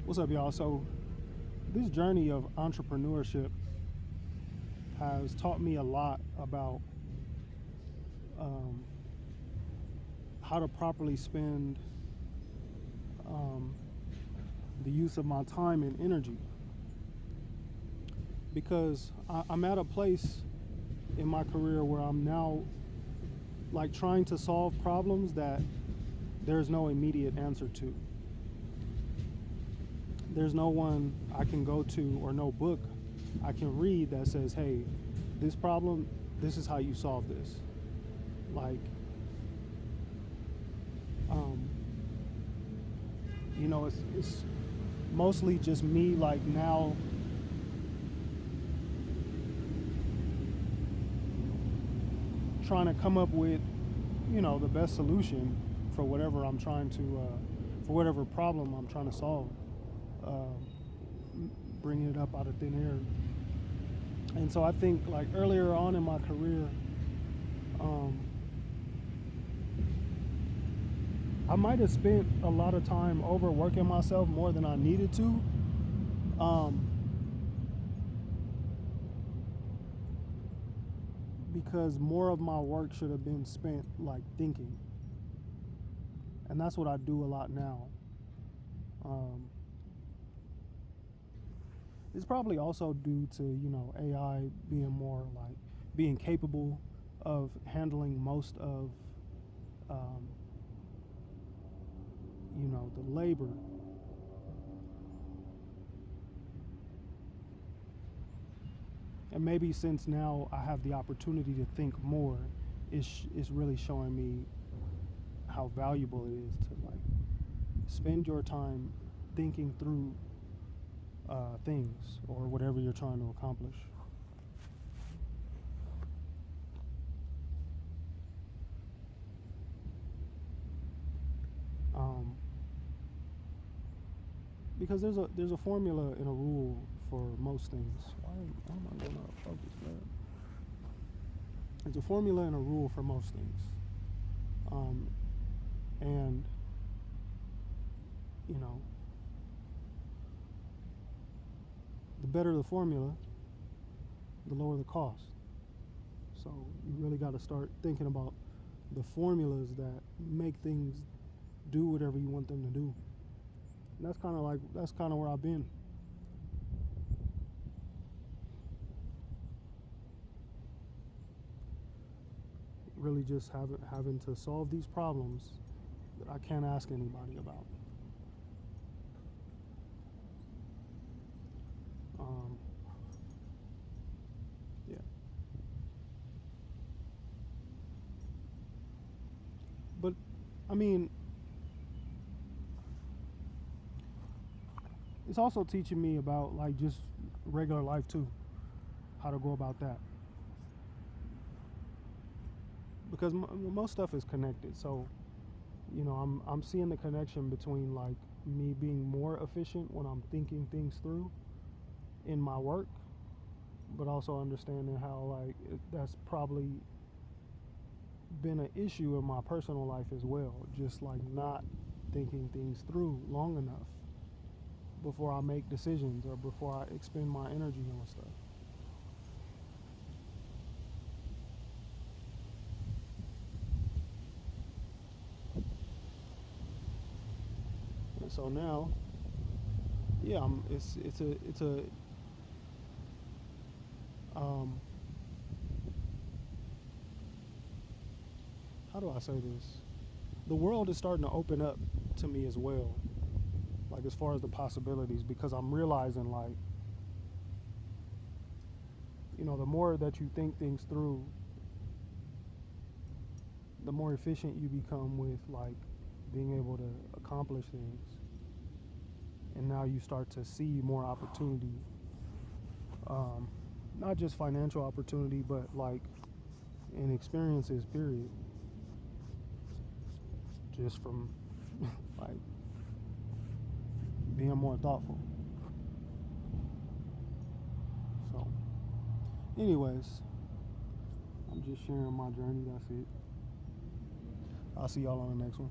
What's up, y'all? So, this journey of entrepreneurship has taught me a lot about um, how to properly spend the use of my time and energy. Because I'm at a place in my career where I'm now like trying to solve problems that there's no immediate answer to. There's no one I can go to or no book I can read that says, hey, this problem, this is how you solve this. Like, um, it's mostly just me, like, now trying to come up with, the best solution for whatever I'm trying to, for whatever problem I'm trying to solve. Bringing it up out of thin air. And so I think, like, earlier on in my career, I might have spent a lot of time overworking myself more than I needed to. Um, because more of my work should have been spent like thinking. And that's what I do a lot now. Um, it's probably also due to, AI being more like being capable of handling most of, um, the labor. And maybe since now I have the opportunity to think more, it's really showing me how valuable it is to like spend your time thinking through things or whatever you're trying to accomplish. Um, because there's a formula and a rule for most things. Why am I going out of focus, man? There's a formula and a rule for most things, um, and you know, the better the formula, the lower the cost. So you really got to start thinking about the formulas that make things do whatever you want them to do. And that's kind of where I've been. Really just having to solve these problems that I can't ask anybody about. Um, yeah, but I mean, it's also teaching me about like just regular life too, how to go about that. Because most stuff is connected. So I'm seeing the connection between like me being more efficient when I'm thinking things through in my work, but also understanding how like that's probably been an issue in my personal life as well. Just like not thinking things through long enough before I make decisions or before I expend my energy on stuff. And so now, yeah, it's a um, how do I say this? The world is starting to open up to me as well, like as far as the possibilities, because I'm realizing like the more that you think things through, the more efficient you become with like being able to accomplish things. And now you start to see more opportunity, um, not just financial opportunity, but like in experiences, period. Just from like being more thoughtful. So, anyways, I'm just sharing my journey. That's it. I'll see y'all on the next one.